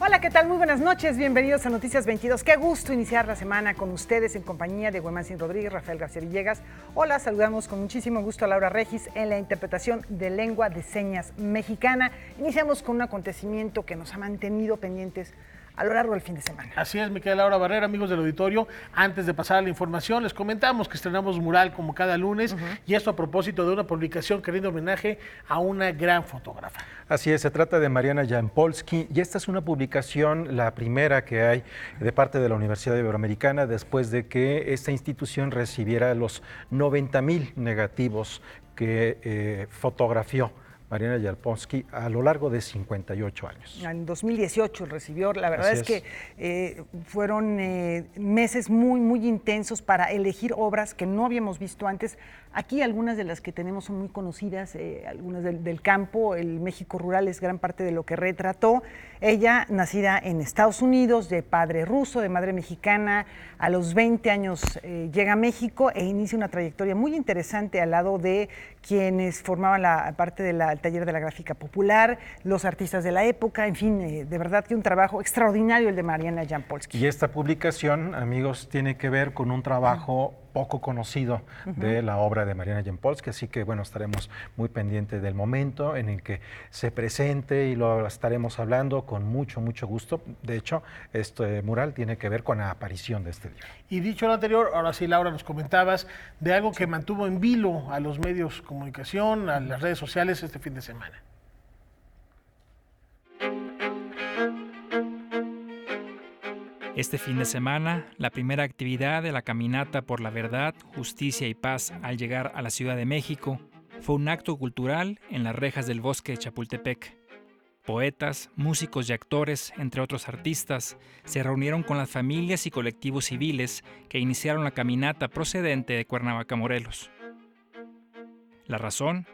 Hola, ¿qué tal? Muy buenas noches, bienvenidos a Noticias 22. Qué gusto iniciar la semana con ustedes en compañía de Güemanzin Rodríguez, Rafael García Villegas. Hola, saludamos con muchísimo gusto a Laura Regis en la interpretación de lengua de señas mexicana. Iniciamos con un acontecimiento que nos ha mantenido pendientes a lo largo del fin de semana. Así es, mi querida Laura Barrera, amigos del auditorio. Antes de pasar a la información, les comentamos que estrenamos mural como cada lunes, y esto a propósito de una publicación que rinde homenaje a una gran fotógrafa. Así es, se trata de Mariana Jampolsky, y esta es una publicación, la primera que hay de parte de la Universidad Iberoamericana, después de que esta institución recibiera los 90,000 negativos que fotografió Mariana Jampolsky a lo largo de 58 años. En 2018 recibió, la verdad es que fueron meses muy intensos para elegir obras que no habíamos visto antes. Aquí algunas de las que tenemos son muy conocidas, algunas del campo. El México rural es gran parte de lo que retrató. Ella, nacida en Estados Unidos, de padre ruso, de madre mexicana, a los 20 años llega a México e inicia una trayectoria muy interesante al lado de quienes formaban la parte del taller de la gráfica popular, los artistas de la época, en fin, de verdad que un trabajo extraordinario el de Mariana Jampolsky. Y esta publicación, amigos, tiene que ver con un trabajo poco conocido de la obra de Mariana Jampolsky, así que bueno, estaremos muy pendientes del momento en el que se presente y lo estaremos hablando con mucho gusto. De hecho, este mural tiene que ver con la aparición de este libro. Y dicho lo anterior, ahora sí, Laura, nos comentabas de algo que mantuvo en vilo a los medios de comunicación, a las redes sociales este fin de semana. Este fin de semana, la primera actividad de la Caminata por la Verdad, Justicia y Paz al llegar a la Ciudad de México fue un acto cultural en las rejas del bosque de Chapultepec. Poetas, músicos y actores, entre otros artistas, se reunieron con las familias y colectivos civiles que iniciaron la caminata procedente de Cuernavaca, Morelos. La razón: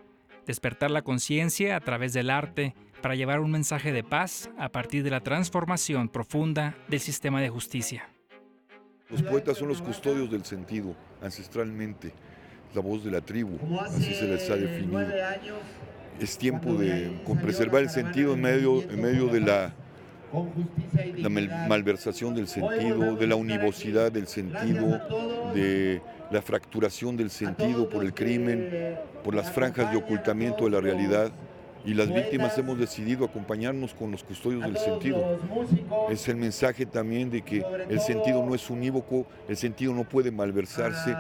despertar la conciencia a través del arte para llevar un mensaje de paz a partir de la transformación profunda del sistema de justicia. Los poetas son los custodios del sentido, ancestralmente, la voz de la tribu, así se les ha definido. Es tiempo de preservar el sentido en medio de la malversación del sentido, de la univocidad del sentido, de la fracturación del sentido por el crimen, por las franjas de ocultamiento de la realidad. Y las víctimas hemos decidido acompañarnos con los custodios del sentido. Es el mensaje también de que el sentido no es unívoco, el sentido no puede malversarse,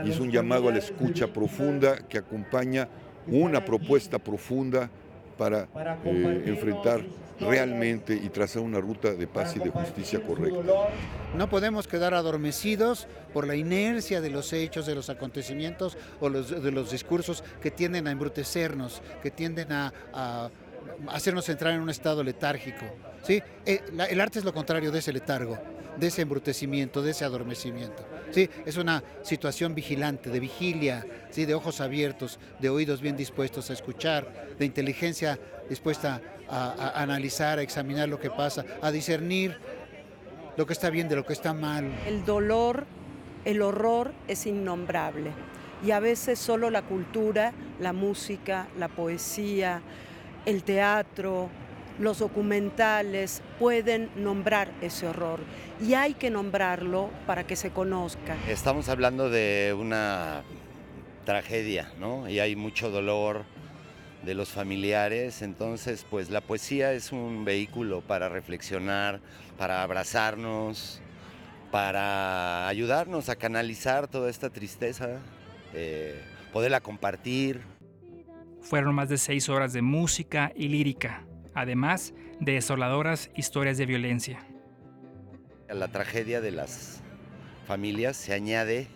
y es un llamado a la escucha profunda que acompaña una propuesta profunda para enfrentar realmente y trazar una ruta de paz y de justicia correcta. No podemos quedar adormecidos por la inercia de los hechos, de los acontecimientos o de los discursos que tienden a embrutecernos, que tienden a hacernos entrar en un estado letárgico. ¿Sí? El arte es lo contrario de ese letargo, de ese embrutecimiento, de ese adormecimiento. ¿Sí? Es una situación vigilante, de vigilia, ¿sí? De ojos abiertos, de oídos bien dispuestos a escuchar, de inteligencia dispuesta a analizar, a examinar lo que pasa, a discernir lo que está bien de lo que está mal. El dolor, el horror es innombrable, y a veces solo la cultura, la música, la poesía, el teatro, los documentales pueden nombrar ese horror, y hay que nombrarlo para que se conozca. Estamos hablando de una tragedia, ¿no? Y hay mucho dolor de los familiares, entonces pues la poesía es un vehículo para reflexionar, para abrazarnos, para ayudarnos a canalizar toda esta tristeza, poderla compartir. Fueron más de 6 horas de música y lírica, además de desoladoras historias de violencia. A la tragedia de las familias se añade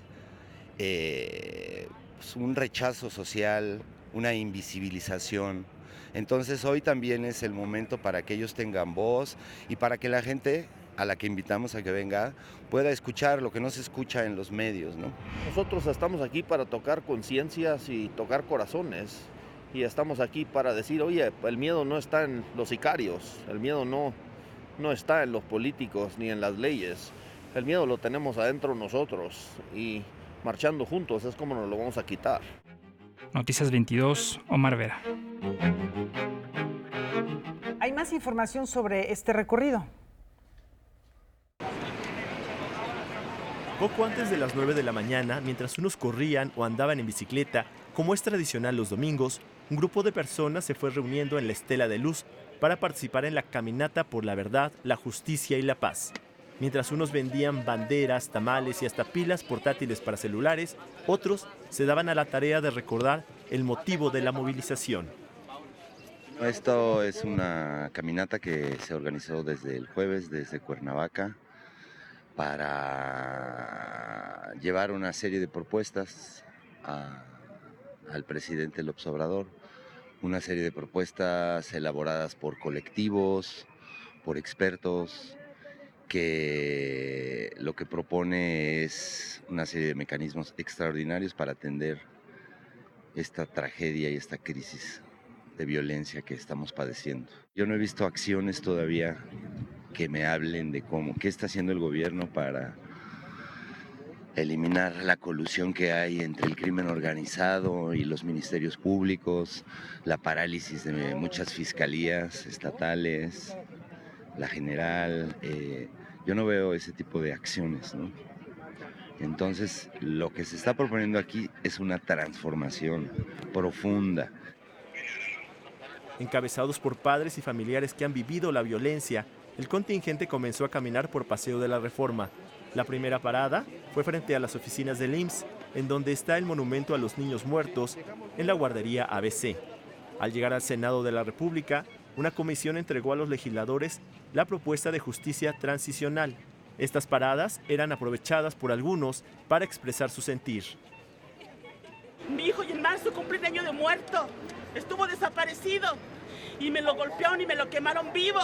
un rechazo social, una invisibilización. Entonces hoy también es el momento para que ellos tengan voz y para que la gente a la que invitamos a que venga pueda escuchar lo que no se escucha en los medios, ¿no? Nosotros estamos aquí para tocar conciencias y tocar corazones, y estamos aquí para decir, oye, el miedo no está en los sicarios, el miedo no está en los políticos ni en las leyes, el miedo lo tenemos adentro nosotros, y marchando juntos es como nos lo vamos a quitar. Noticias 22, Omar Vera. Hay más más información sobre este recorrido. Poco antes de las 9 de la mañana, mientras unos corrían o andaban en bicicleta, como es tradicional los domingos, un grupo de personas se fue reuniendo en la Estela de Luz para participar en la caminata por la verdad, la justicia y la paz. Mientras unos vendían banderas, tamales y hasta pilas portátiles para celulares, otros se daban a la tarea de recordar el motivo de la movilización. Esto es una caminata que se organizó desde el jueves, desde Cuernavaca, para llevar una serie de propuestas al presidente López Obrador, una serie de propuestas elaboradas por colectivos, por expertos, que lo que propone es una serie de mecanismos extraordinarios para atender esta tragedia y esta crisis de violencia que estamos padeciendo. Yo no he visto acciones todavía que me hablen de qué está haciendo el gobierno para eliminar la colusión que hay entre el crimen organizado y los ministerios públicos, la parálisis de muchas fiscalías estatales, la general. Yo no veo ese tipo de acciones, ¿no? Entonces, lo que se está proponiendo aquí es una transformación profunda. Encabezados por padres y familiares que han vivido la violencia, el contingente comenzó a caminar por Paseo de la Reforma. La primera parada fue frente a las oficinas del IMSS, en donde está el monumento a los niños muertos en la guardería ABC. Al llegar al Senado de la República, una comisión entregó a los legisladores la propuesta de justicia transicional. Estas paradas eran aprovechadas por algunos para expresar su sentir. Mi hijo y en marzo cumple un año de muerto. Estuvo desaparecido y me lo golpearon y me lo quemaron vivo.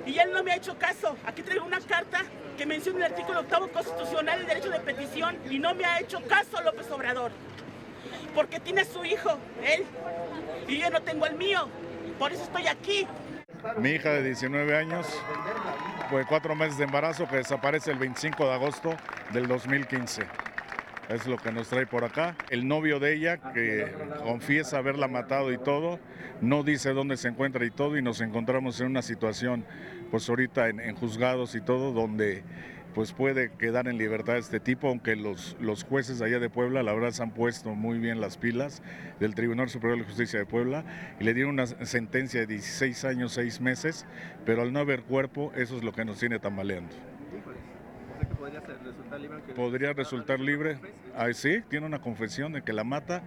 Y él no me ha hecho caso. Aquí traigo una carta que menciona el artículo 8 constitucional, el derecho de petición, y no me ha hecho caso López Obrador. Porque tiene su hijo, él, y yo no tengo el mío. Por eso estoy aquí. Mi hija de 19 años, fue 4 meses de embarazo, que desaparece el 25 de agosto del 2015. Es lo que nos trae por acá. El novio de ella, que confiesa haberla matado y todo, no dice dónde se encuentra y todo, y nos encontramos en una situación, pues ahorita en juzgados y todo, donde pues puede quedar en libertad este tipo, aunque los jueces allá de Puebla, la verdad, se han puesto muy bien las pilas del Tribunal Superior de Justicia de Puebla, y le dieron una sentencia de 16 años, 6 meses, pero al no haber cuerpo, eso es lo que nos tiene tambaleando. Podría resultar libre. Sí, tiene una confesión de que la mata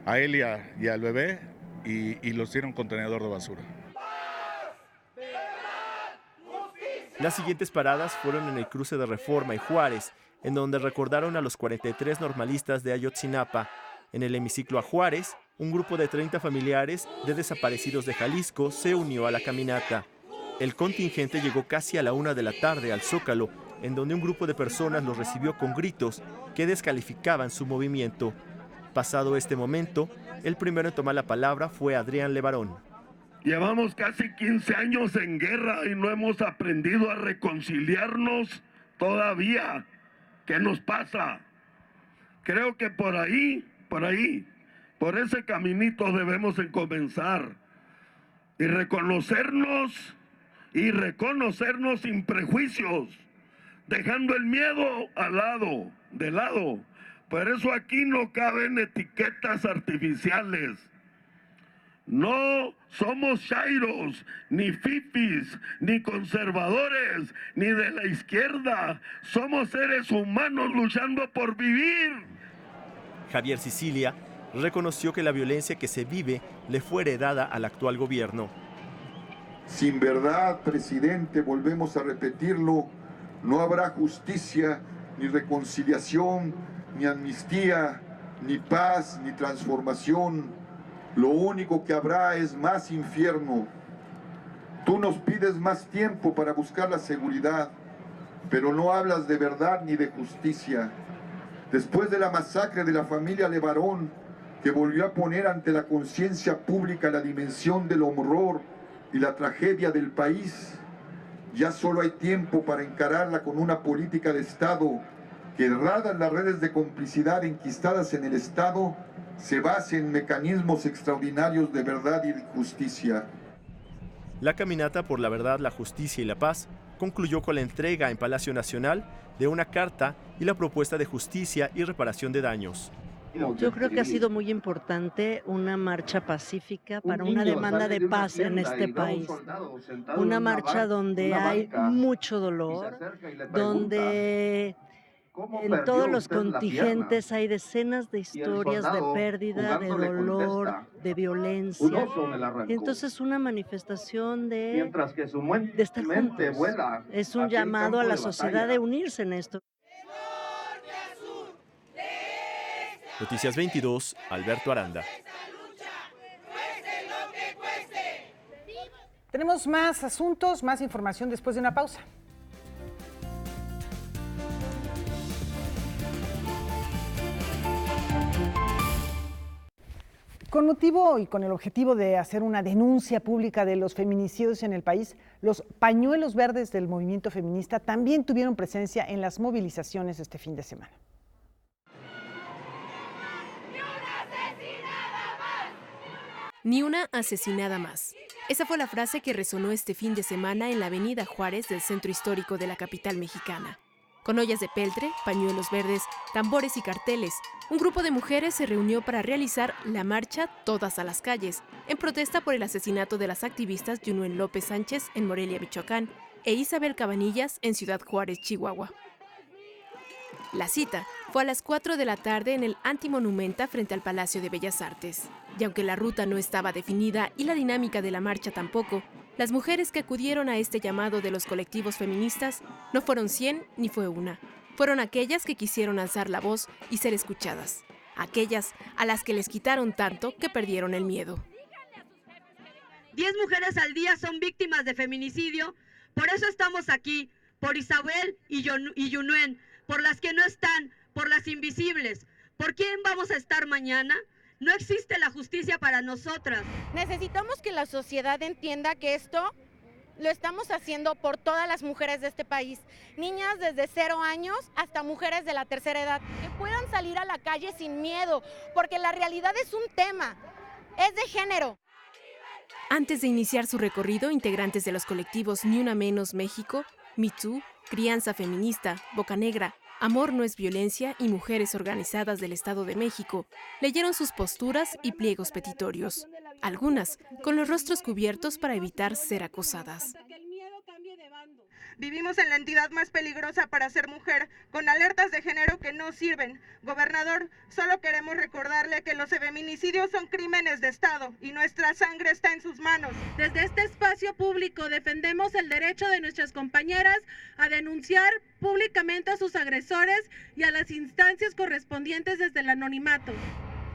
a él y al bebé, y los tiene en un contenedor de basura. Las siguientes paradas fueron en el cruce de Reforma y Juárez, en donde recordaron a los 43 normalistas de Ayotzinapa. En el hemiciclo a Juárez, un grupo de 30 familiares de desaparecidos de Jalisco se unió a la caminata. El contingente llegó casi a la 1 de la tarde al Zócalo, en donde un grupo de personas los recibió con gritos que descalificaban su movimiento. Pasado este momento, el primero en tomar la palabra fue Adrián Levarón. Llevamos casi 15 años en guerra y no hemos aprendido a reconciliarnos todavía. ¿Qué nos pasa? Creo que por ese caminito debemos comenzar y reconocernos sin prejuicios, dejando el miedo de lado. Por eso aquí no caben etiquetas artificiales. No somos chairos, ni fifis, ni conservadores, ni de la izquierda. Somos seres humanos luchando por vivir. Javier Sicilia reconoció que la violencia que se vive le fue heredada al actual gobierno. Sin verdad, presidente, volvemos a repetirlo, no habrá justicia, ni reconciliación, ni amnistía, ni paz, ni transformación. Lo único que habrá es más infierno. Tú nos pides más tiempo para buscar la seguridad, pero no hablas de verdad ni de justicia. Después de la masacre de la familia Levarón, que volvió a poner ante la conciencia pública la dimensión del horror y la tragedia del país, ya solo hay tiempo para encararla con una política de Estado que, errada en las redes de complicidad enquistadas en el Estado, se base en mecanismos extraordinarios de verdad y justicia. La caminata por la verdad, la justicia y la paz concluyó con la entrega en Palacio Nacional de una carta y la propuesta de justicia y reparación de daños. Yo creo que ha sido muy importante una marcha pacífica para una demanda de paz en este país. Una marcha donde hay mucho dolor, donde en todos los contingentes hay decenas de historias de pérdida, de dolor, de violencia. Entonces una manifestación de estar juntos. Es un llamado a la sociedad de unirse en esto. Noticias 22, Alberto Aranda. Tenemos más asuntos, más información después de una pausa. Con motivo y con el objetivo de hacer una denuncia pública de los feminicidios en el país, los pañuelos verdes del movimiento feminista también tuvieron presencia en las movilizaciones este fin de semana. Ni una asesinada más. Esa fue la frase que resonó este fin de semana en la avenida Juárez del centro histórico de la capital mexicana. Con ollas de peltre, pañuelos verdes, tambores y carteles, un grupo de mujeres se reunió para realizar la marcha Todas a las Calles, en protesta por el asesinato de las activistas Yunuen López Sánchez en Morelia, Michoacán, e Isabel Cabanillas en Ciudad Juárez, Chihuahua. La cita fue a las 4 de la tarde en el Antimonumenta frente al Palacio de Bellas Artes. Y aunque la ruta no estaba definida y la dinámica de la marcha tampoco, las mujeres que acudieron a este llamado de los colectivos feministas no fueron 100 ni fue una. Fueron aquellas que quisieron alzar la voz y ser escuchadas. Aquellas a las que les quitaron tanto que perdieron el miedo. 10 mujeres al día son víctimas de feminicidio. Por eso estamos aquí, por Isabel y Yunuen, por las que no están, por las invisibles. ¿Por quién vamos a estar mañana? No existe la justicia para nosotras. Necesitamos que la sociedad entienda que esto lo estamos haciendo por todas las mujeres de este país. Niñas desde 0 años hasta mujeres de la tercera edad. Que puedan salir a la calle sin miedo, porque la realidad es un tema, es de género. Antes de iniciar su recorrido, integrantes de los colectivos Ni Una Menos México, Me Too, Crianza Feminista, Boca Negra, Amor No Es Violencia y Mujeres Organizadas del Estado de México leyeron sus posturas y pliegos petitorios, algunas con los rostros cubiertos para evitar ser acosadas. Vivimos en la entidad más peligrosa para ser mujer, con alertas de género que no sirven. Gobernador, solo queremos recordarle que los feminicidios son crímenes de Estado y nuestra sangre está en sus manos. Desde este espacio público defendemos el derecho de nuestras compañeras a denunciar públicamente a sus agresores y a las instancias correspondientes desde el anonimato.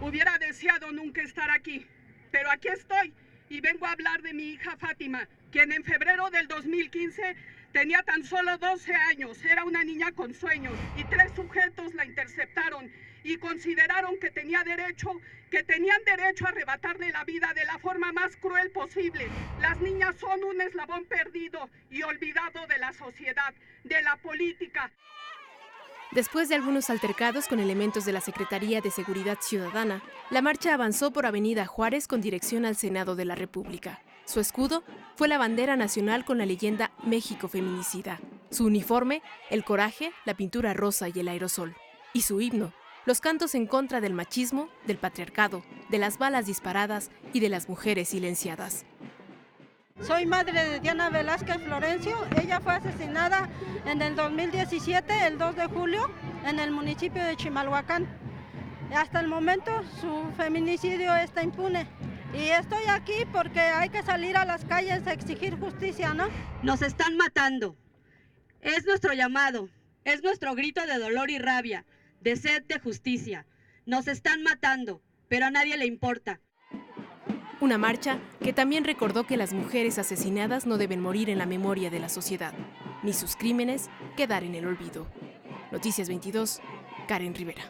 Hubiera deseado nunca estar aquí, pero aquí estoy y vengo a hablar de mi hija Fátima, quien en febrero del 2015 tenía tan solo 12 años, era una niña con sueños y 3 sujetos la interceptaron y consideraron que tenían derecho a arrebatarle la vida de la forma más cruel posible. Las niñas son un eslabón perdido y olvidado de la sociedad, de la política. Después de algunos altercados con elementos de la Secretaría de Seguridad Ciudadana, la marcha avanzó por Avenida Juárez con dirección al Senado de la República. Su escudo fue la bandera nacional con la leyenda México Feminicida. Su uniforme, el coraje, la pintura rosa y el aerosol. Y su himno, los cantos en contra del machismo, del patriarcado, de las balas disparadas y de las mujeres silenciadas. Soy madre de Diana Velázquez Florencio. Ella fue asesinada en el 2017, el 2 de julio, en el municipio de Chimalhuacán. Hasta el momento su feminicidio está impune. Y estoy aquí porque hay que salir a las calles a exigir justicia, ¿no? Nos están matando. Es nuestro llamado, es nuestro grito de dolor y rabia, de sed de justicia. Nos están matando, pero a nadie le importa. Una marcha que también recordó que las mujeres asesinadas no deben morir en la memoria de la sociedad, ni sus crímenes quedar en el olvido. Noticias 22, Karen Rivera.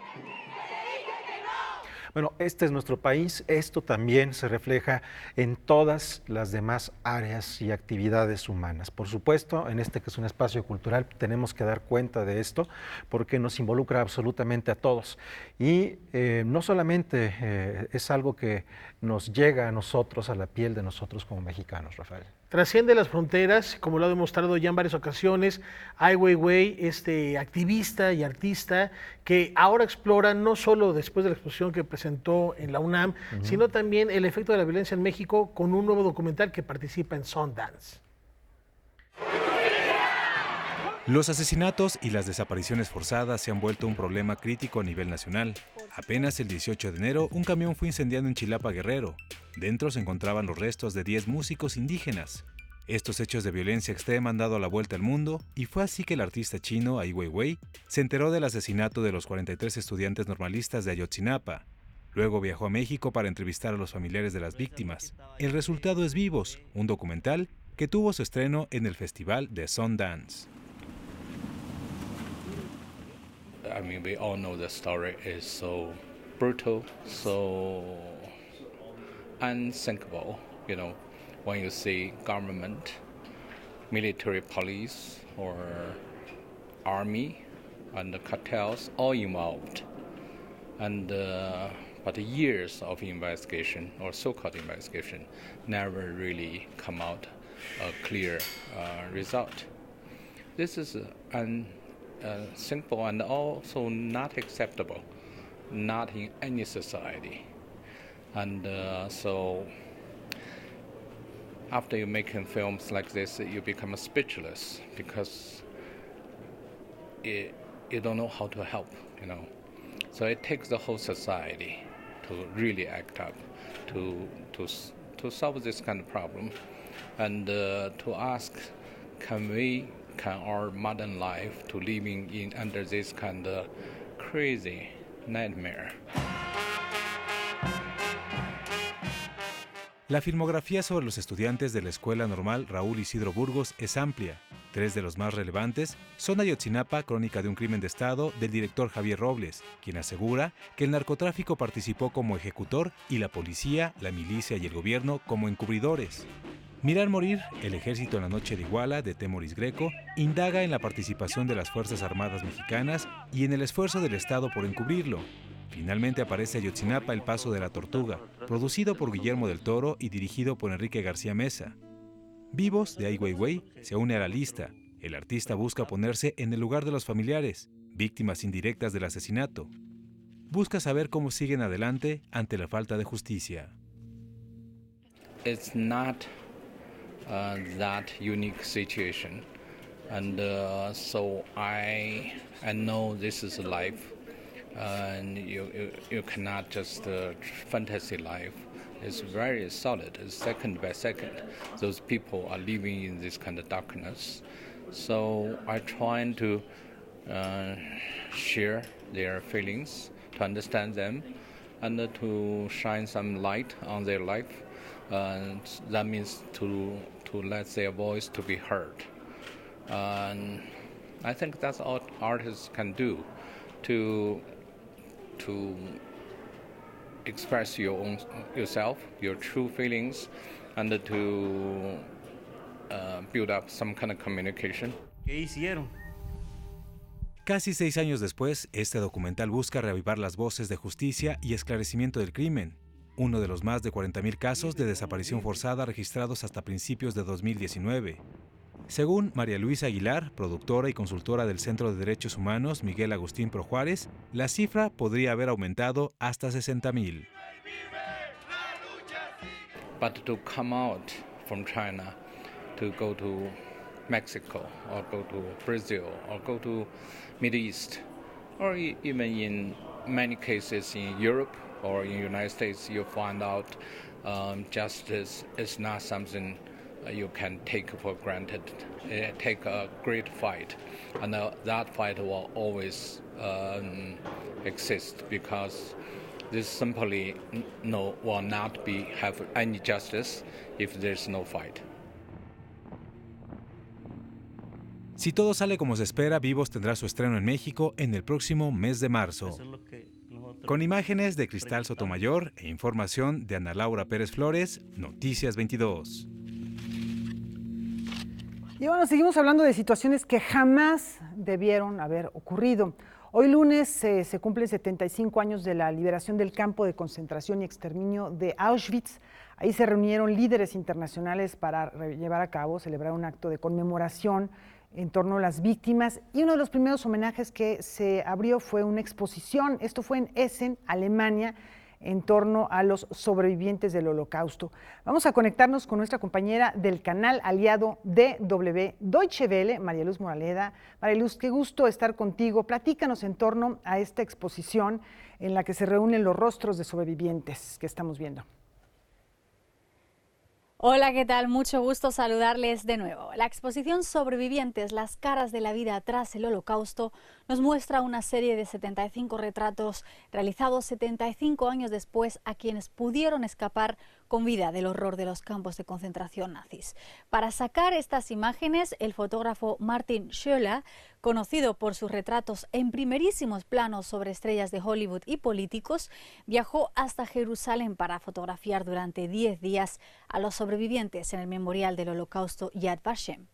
Bueno, este es nuestro país, esto también se refleja en todas las demás áreas y actividades humanas. Por supuesto, en este que es un espacio cultural tenemos que dar cuenta de esto porque nos involucra absolutamente a todos. Y no solamente es algo que nos llega a nosotros, a la piel de nosotros como mexicanos, Rafael. trasciende las fronteras, como lo ha demostrado ya en varias ocasiones Ai Weiwei, este activista y artista que ahora explora no solo después de la exposición que presentó en la UNAM, sino también el efecto de la violencia en México con un nuevo documental que participa en Sundance. Los asesinatos y las desapariciones forzadas se han vuelto un problema crítico a nivel nacional. Apenas el 18 de enero, un camión fue incendiado en Chilapa, Guerrero. Dentro se encontraban los restos de 10 músicos indígenas. Estos hechos de violencia extrema han dado la vuelta al mundo y fue así que el artista chino Ai Weiwei se enteró del asesinato de los 43 estudiantes normalistas de Ayotzinapa. Luego viajó a México para entrevistar a los familiares de las víctimas. El resultado es Vivos, un documental que tuvo su estreno en el festival de Sundance. I mean, we all know the story is so brutal, so unthinkable, you know, when you see government, military police, or army, and the cartels all involved. And but years of investigation, or so-called investigation, never really come out a clear result. This is simple and also not acceptable, not in any society. And so after you making films like this, you become speechless because you don't know how to help, you know. So it takes the whole society to really act up to solve this kind of problem and to ask, can our modern life to living in under this kind of crazy nightmare. La filmografía sobre los estudiantes de la Escuela Normal Raúl Isidro Burgos es amplia. 3 de los más relevantes son Ayotzinapa, crónica de un crimen de Estado, del director Javier Robles, quien asegura que el narcotráfico participó como ejecutor y la policía, la milicia y el gobierno como encubridores. Mirar morir, el ejército en la noche de Iguala, de Temoris Greco, indaga en la participación de las Fuerzas Armadas mexicanas y en el esfuerzo del Estado por encubrirlo. Finalmente aparece Ayotzinapa, el paso de la tortuga, producido por Guillermo del Toro y dirigido por Enrique García Mesa. Vivos, de Ai Weiwei, se une a la lista. El artista busca ponerse en el lugar de los familiares, víctimas indirectas del asesinato. Busca saber cómo siguen adelante ante la falta de justicia. It's not that unique situation, and so I know this is life, and you cannot just fantasy life. It's very solid. It's second by second. Those people are living in this kind of darkness. So I try to share their feelings, to understand them, and to shine some light on their life. That means to let their voice to be heard. And I think that's all artists can do, to express yourself, your true feelings, and to build up some kind of communication. ¿Qué hicieron? Casi 6 años después, este documental busca reavivar las voces de justicia y esclarecimiento del crimen, uno de los más de 40,000 casos de desaparición forzada registrados hasta principios de 2019. Según María Luisa Aguilar, productora y consultora del Centro de Derechos Humanos Miguel Agustín Pro Juárez, la cifra podría haber aumentado hasta 60,000. But to come out from China, to go to Mexico, or go to Brazil, or go to Middle East, or even in many cases in Europe or in the United States, you find out justice is not something you can take for granted. Take a great fight, and that fight will always exist because this simply will not have any justice if there's no fight. Si todo sale como se espera, Vivos tendrá su estreno en México en el próximo mes de marzo. Con imágenes de Cristal Sotomayor e información de Ana Laura Pérez Flores, Noticias 22. Y bueno, seguimos hablando de situaciones que jamás debieron haber ocurrido. Hoy lunes se cumplen 75 años de la liberación del campo de concentración y exterminio de Auschwitz. Ahí se reunieron líderes internacionales para llevar a cabo, celebrar un acto de conmemoración en torno a las víctimas, y uno de los primeros homenajes que se abrió fue una exposición. Esto fue en Essen, Alemania, en torno a los sobrevivientes del Holocausto. Vamos a conectarnos con nuestra compañera del canal aliado DW Deutsche Welle, María Luz Moraleda. María Luz, qué gusto estar contigo. Platícanos en torno a esta exposición en la que se reúnen los rostros de sobrevivientes que estamos viendo. Hola, ¿qué tal? Mucho gusto saludarles de nuevo. La exposición Sobrevivientes, las caras de la vida tras el Holocausto, nos muestra una serie de 75 retratos realizados 75 años después a quienes pudieron escapar con vida del horror de los campos de concentración nazis. Para sacar estas imágenes, el fotógrafo Martin Schöller, conocido por sus retratos en primerísimos planos sobre estrellas de Hollywood y políticos, viajó hasta Jerusalén para fotografiar durante 10 días a los sobrevivientes en el memorial del Holocausto Yad Vashem.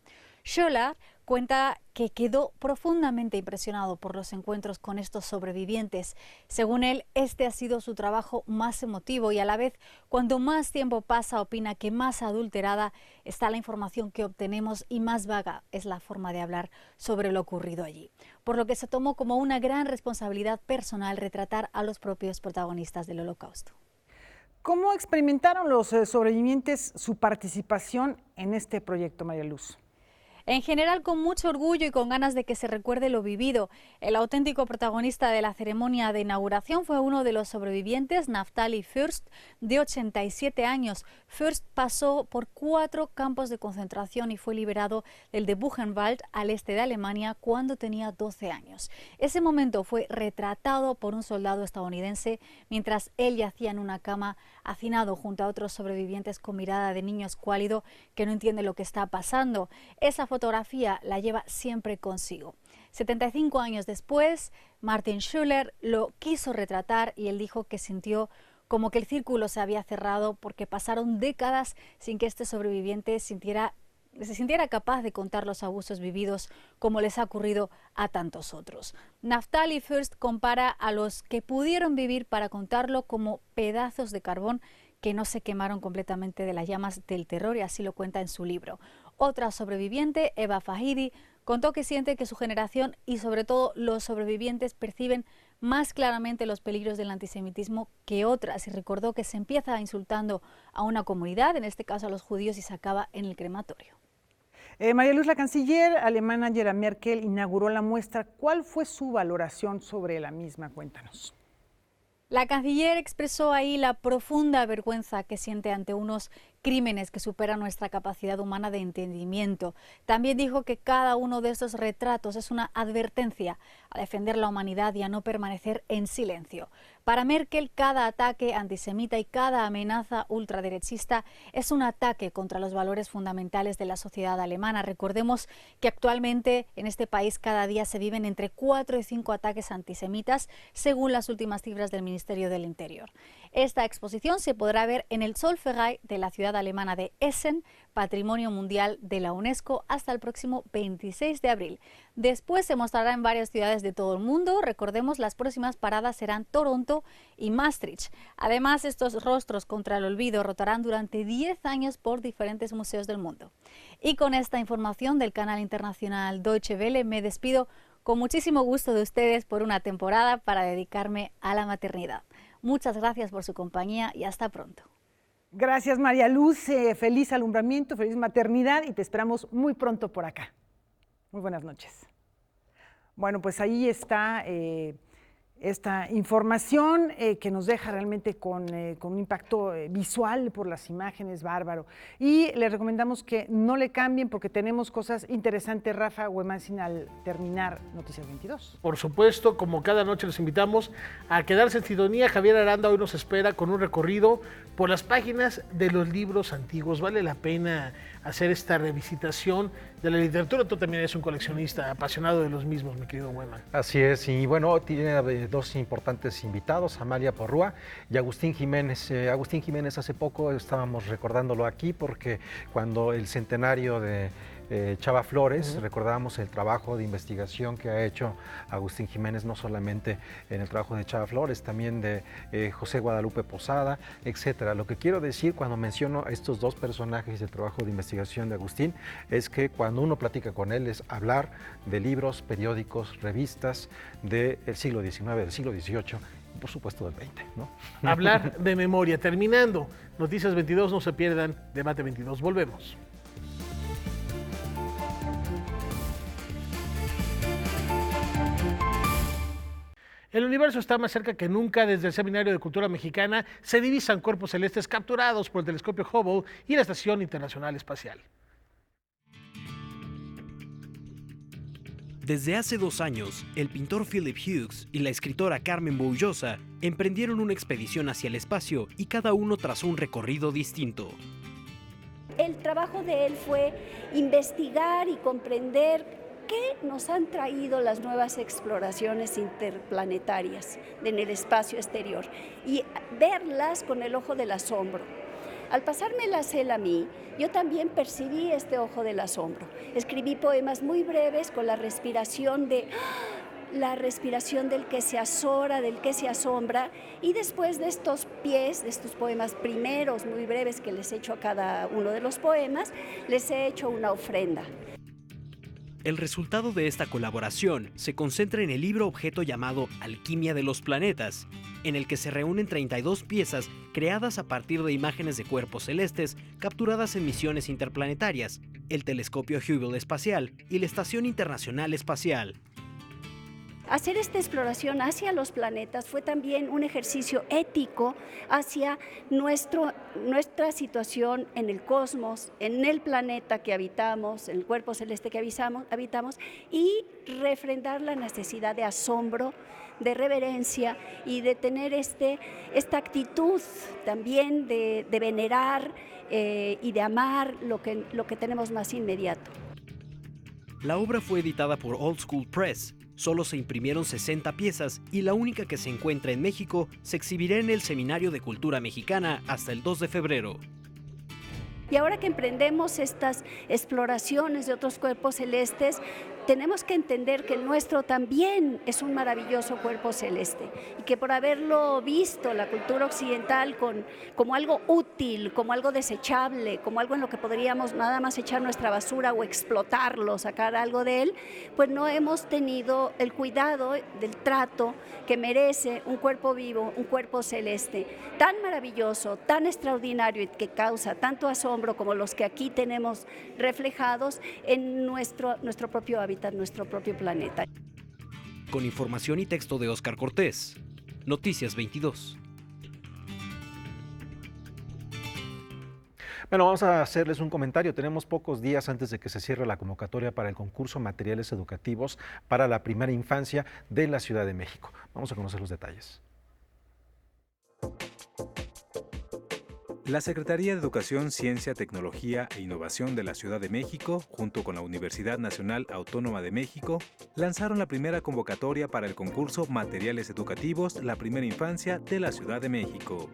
Schöller cuenta que quedó profundamente impresionado por los encuentros con estos sobrevivientes. Según él, este ha sido su trabajo más emotivo y a la vez, cuando más tiempo pasa, opina que más adulterada está la información que obtenemos y más vaga es la forma de hablar sobre lo ocurrido allí. Por lo que se tomó como una gran responsabilidad personal retratar a los propios protagonistas del Holocausto. ¿Cómo experimentaron los sobrevivientes su participación en este proyecto, María Luz? En general, con mucho orgullo y con ganas de que se recuerde lo vivido. El auténtico protagonista de la ceremonia de inauguración fue uno de los sobrevivientes, Naftali Fürst, de 87 años. Fürst pasó por 4 campos de concentración y fue liberado del de Buchenwald, al este de Alemania, cuando tenía 12 años. Ese momento fue retratado por un soldado estadounidense mientras él yacía en una cama, hacinado junto a otros sobrevivientes con mirada de niño escuálido que no entiende lo que está pasando. Esa fotografía la lleva siempre consigo. 75 años después, Martin Schöller lo quiso retratar y él dijo que sintió como que el círculo se había cerrado porque pasaron décadas sin que este sobreviviente se sintiera capaz de contar los abusos vividos como les ha ocurrido a tantos otros. Naftali Fürst compara a los que pudieron vivir para contarlo como pedazos de carbón que no se quemaron completamente de las llamas del terror, y así lo cuenta en su libro. Otra sobreviviente, Eva Fahidi, contó que siente que su generación y sobre todo los sobrevivientes perciben más claramente los peligros del antisemitismo que otras, y recordó que se empieza insultando a una comunidad, en este caso a los judíos, y se acaba en el crematorio. María Luz, la canciller alemana Angela Merkel inauguró la muestra. ¿Cuál fue su valoración sobre la misma? Cuéntanos. La canciller expresó ahí la profunda vergüenza que siente ante unos crímenes que superan nuestra capacidad humana de entendimiento. También dijo que cada uno de estos retratos es una advertencia a defender la humanidad y a no permanecer en silencio. Para Merkel, cada ataque antisemita y cada amenaza ultraderechista es un ataque contra los valores fundamentales de la sociedad alemana. Recordemos que actualmente en este país cada día se viven entre 4 y 5 ataques antisemitas, según las últimas cifras del Ministerio del Interior. Esta exposición se podrá ver en el Zollverein de la ciudad alemana de Essen, Patrimonio Mundial de la UNESCO, hasta el próximo 26 de abril. Después se mostrará en varias ciudades de todo el mundo. Recordemos, las próximas paradas serán Toronto y Maastricht. Además, estos rostros contra el olvido rotarán durante 10 años por diferentes museos del mundo. Y con esta información del canal internacional Deutsche Welle me despido con muchísimo gusto de ustedes por una temporada para dedicarme a la maternidad. Muchas gracias por su compañía y hasta pronto. Gracias, María Luz. Feliz alumbramiento, feliz maternidad y te esperamos muy pronto por acá. Muy buenas noches. Bueno, pues ahí está esta información que nos deja realmente con un impacto visual por las imágenes bárbaro. Y les recomendamos que no le cambien porque tenemos cosas interesantes, Rafa Huemancin, al terminar Noticias 22. Por supuesto, como cada noche los invitamos a quedarse en sintonía. Javier Aranda hoy nos espera con un recorrido por las páginas de los libros antiguos. Vale la pena hacer esta revisitación de la literatura. Tú también eres un coleccionista apasionado de los mismos, mi querido Hueman. Así es, y bueno, tiene dos importantes invitados, Amalia Porrúa y Agustín Jiménez. Agustín Jiménez, hace poco estábamos recordándolo aquí porque cuando el centenario de Chava Flores. Recordábamos el trabajo de investigación que ha hecho Agustín Jiménez, no solamente en el trabajo de Chava Flores, también de José Guadalupe Posada, etcétera. Lo que quiero decir cuando menciono a estos dos personajes del trabajo de investigación de Agustín es que cuando uno platica con él es hablar de libros, periódicos, revistas del siglo XIX, del siglo XVIII, y por supuesto del XX, ¿no? Hablar de memoria. Terminando, Noticias 22, no se pierdan Debate 22. Volvemos. El universo está más cerca que nunca. Desde el Seminario de Cultura Mexicana se divisan cuerpos celestes capturados por el telescopio Hubble y la Estación Internacional Espacial. Desde hace 2 años, el pintor Philip Hughes y la escritora Carmen Boullosa emprendieron una expedición hacia el espacio y cada uno trazó un recorrido distinto. El trabajo de él fue investigar y comprender qué nos han traído las nuevas exploraciones interplanetarias en el espacio exterior y verlas con el ojo del asombro. Al pasármelas él a mí, yo también percibí este ojo del asombro. Escribí poemas muy breves con la respiración del que se azora, del que se asombra, y después de estos pies, de estos poemas primeros muy breves que les he hecho a cada uno de los poemas, les he hecho una ofrenda. El resultado de esta colaboración se concentra en el libro objeto llamado Alquimia de los Planetas, en el que se reúnen 32 piezas creadas a partir de imágenes de cuerpos celestes capturadas en misiones interplanetarias, el telescopio Hubble espacial y la Estación Internacional Espacial. Hacer esta exploración hacia los planetas fue también un ejercicio ético hacia nuestra situación en el cosmos, en el planeta que habitamos, en el cuerpo celeste que habitamos, y refrendar la necesidad de asombro, de reverencia y de tener esta actitud también de venerar y de amar lo que tenemos más inmediato. La obra fue editada por Old School Press. Solo se imprimieron 60 piezas y la única que se encuentra en México se exhibirá en el Seminario de Cultura Mexicana hasta el 2 de febrero. Y ahora que emprendemos estas exploraciones de otros cuerpos celestes, tenemos que entender que el nuestro también es un maravilloso cuerpo celeste y que por haberlo visto la cultura occidental como algo útil, como algo desechable, como algo en lo que podríamos nada más echar nuestra basura o explotarlo, sacar algo de él, pues no hemos tenido el cuidado del trato que merece un cuerpo vivo, un cuerpo celeste, tan maravilloso, tan extraordinario y que causa tanto asombro como los que aquí tenemos reflejados en nuestro propio hábitat, nuestro propio planeta. Con información y texto de Óscar Cortés, Noticias 22. Bueno, vamos a hacerles un comentario. Tenemos pocos días antes de que se cierre la convocatoria para el concurso Materiales Educativos para la Primera Infancia de la Ciudad de México. Vamos a conocer los detalles. La Secretaría de Educación, Ciencia, Tecnología e Innovación de la Ciudad de México, junto con la Universidad Nacional Autónoma de México, lanzaron la primera convocatoria para el concurso Materiales Educativos, la Primera Infancia de la Ciudad de México.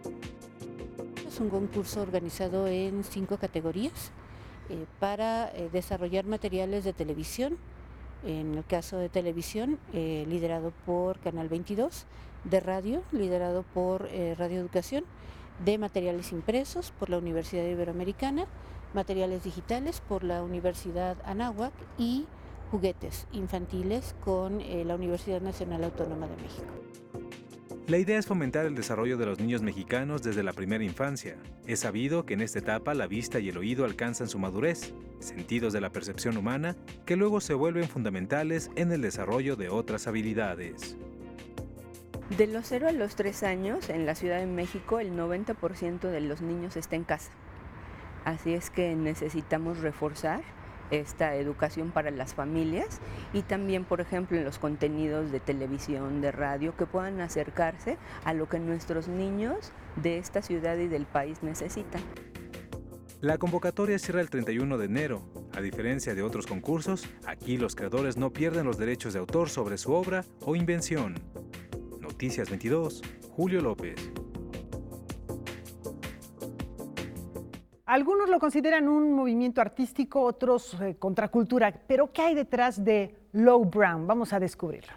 Es un concurso organizado en 5 categorías para desarrollar materiales de televisión. En el caso de televisión, liderado por Canal 22, de radio, liderado por Radio Educación, de materiales impresos por la Universidad Iberoamericana, materiales digitales por la Universidad Anáhuac y juguetes infantiles con la Universidad Nacional Autónoma de México. La idea es fomentar el desarrollo de los niños mexicanos desde la primera infancia. Es sabido que en esta etapa la vista y el oído alcanzan su madurez, sentidos de la percepción humana que luego se vuelven fundamentales en el desarrollo de otras habilidades. De los 0 a los 3 años, en la Ciudad de México, el 90% de los niños está en casa. Así es que necesitamos reforzar esta educación para las familias y también, por ejemplo, en los contenidos de televisión, de radio, que puedan acercarse a lo que nuestros niños de esta ciudad y del país necesitan. La convocatoria cierra el 31 de enero. A diferencia de otros concursos, aquí los creadores no pierden los derechos de autor sobre su obra o invención. Noticias 22, Julio López. Algunos lo consideran un movimiento artístico, otros contracultura, pero ¿qué hay detrás de Low Brown? Vamos a descubrirlo.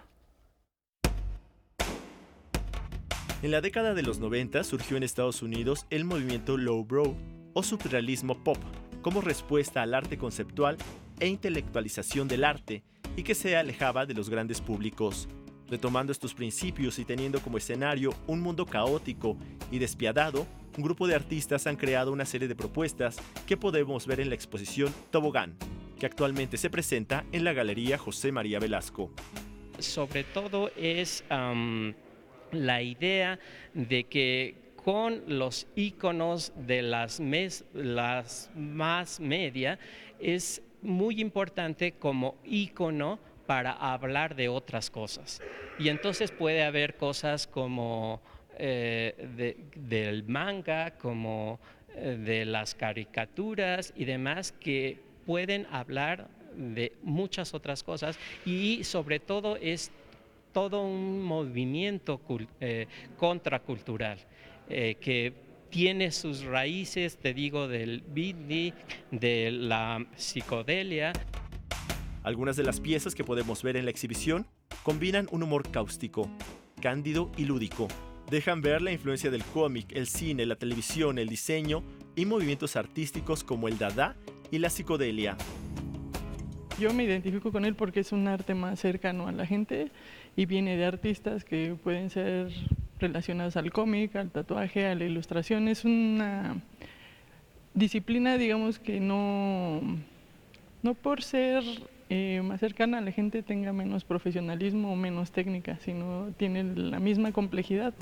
En la década de los 90 surgió en Estados Unidos el movimiento Lowbrow o surrealismo pop, como respuesta al arte conceptual e intelectualización del arte y que se alejaba de los grandes públicos. Retomando estos principios y teniendo como escenario un mundo caótico y despiadado, un grupo de artistas han creado una serie de propuestas que podemos ver en la exposición Tobogán, que actualmente se presenta en la Galería José María Velasco. Sobre todo es la idea de que con los íconos de las más media es muy importante como ícono para hablar de otras cosas. Y entonces puede haber cosas como del manga, como de las caricaturas y demás que pueden hablar de muchas otras cosas y sobre todo es todo un movimiento contracultural que tiene sus raíces, te digo, del beatnik, de la psicodelia. Algunas de las piezas que podemos ver en la exhibición combinan un humor cáustico, cándido y lúdico. Dejan ver la influencia del cómic, el cine, la televisión, el diseño y movimientos artísticos como el dada y la psicodelia. Yo me identifico con él porque es un arte más cercano a la gente y viene de artistas que pueden ser relacionados al cómic, al tatuaje, a la ilustración. Es una disciplina, digamos, que no por ser más cercana a la gente tenga menos profesionalismo o menos técnica, sino tiene la misma complejidad.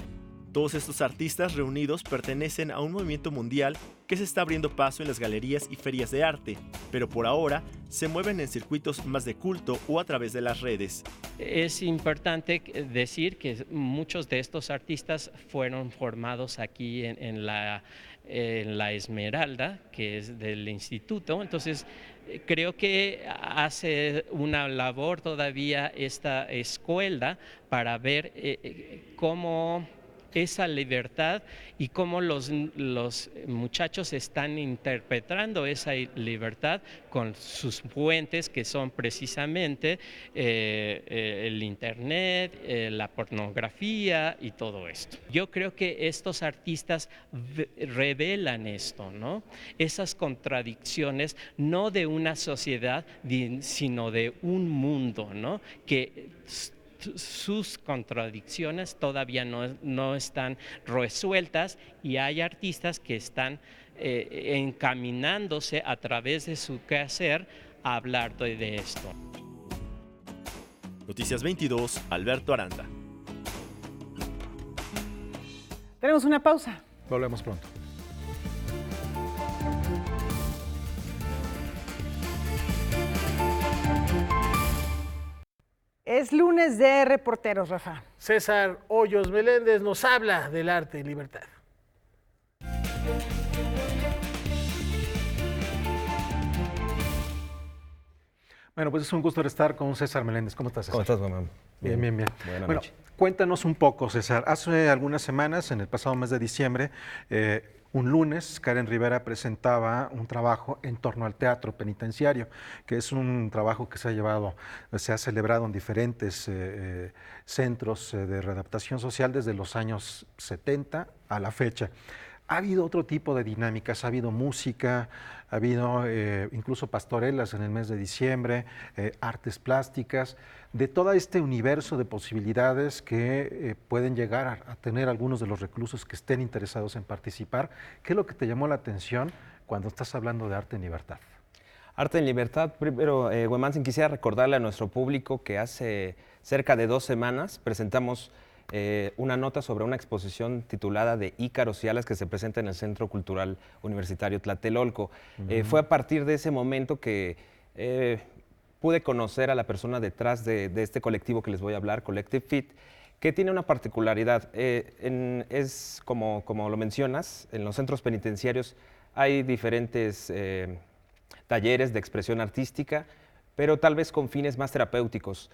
Todos estos artistas reunidos pertenecen a un movimiento mundial que se está abriendo paso en las galerías y ferias de arte, pero por ahora se mueven en circuitos más de culto o a través de las redes. Es importante decir que muchos de estos artistas fueron formados aquí en la Esmeralda, que es del instituto, entonces creo que hace una labor todavía esta escuela para ver cómo esa libertad y cómo los muchachos están interpretando esa libertad con sus fuentes que son precisamente el internet, la pornografía y todo esto. Yo creo que estos artistas revelan esto, ¿no? Esas contradicciones no de una sociedad sino de un mundo, ¿no? Que sus contradicciones todavía no están resueltas y hay artistas que están encaminándose a través de su quehacer a hablar de esto. Noticias 22, Alberto Aranda. Tenemos una pausa. Volvemos pronto. Es lunes de reporteros, Rafa. César Hoyos Meléndez nos habla del arte y libertad. Bueno, pues es un gusto estar con César Meléndez. ¿Cómo estás, César? ¿Cómo estás, mamá? Bien. Buenas Bueno, noches. cuéntanos un poco, César. Hace algunas semanas, en el pasado mes de diciembre, un lunes, Karen Rivera presentaba un trabajo en torno al teatro penitenciario, que es un trabajo que se ha celebrado en diferentes centros de readaptación social desde los años 70 a la fecha. Ha habido otro tipo de dinámicas, ha habido música, ha habido incluso pastorelas en el mes de diciembre, artes plásticas, de todo este universo de posibilidades que pueden llegar a tener algunos de los reclusos que estén interesados en participar. ¿Qué es lo que te llamó la atención cuando estás hablando de arte en libertad? Arte en libertad, primero, Huemansin, quisiera recordarle a nuestro público que hace cerca de 2 semanas presentamos una nota sobre una exposición titulada de Ícaros y Alas que se presenta en el Centro Cultural Universitario Tlatelolco. Fue a partir de ese momento que pude conocer a la persona detrás de este colectivo que les voy a hablar, Collective Fit, que tiene una particularidad. Es como lo mencionas, en los centros penitenciarios hay diferentes talleres de expresión artística, pero tal vez con fines más terapéuticos.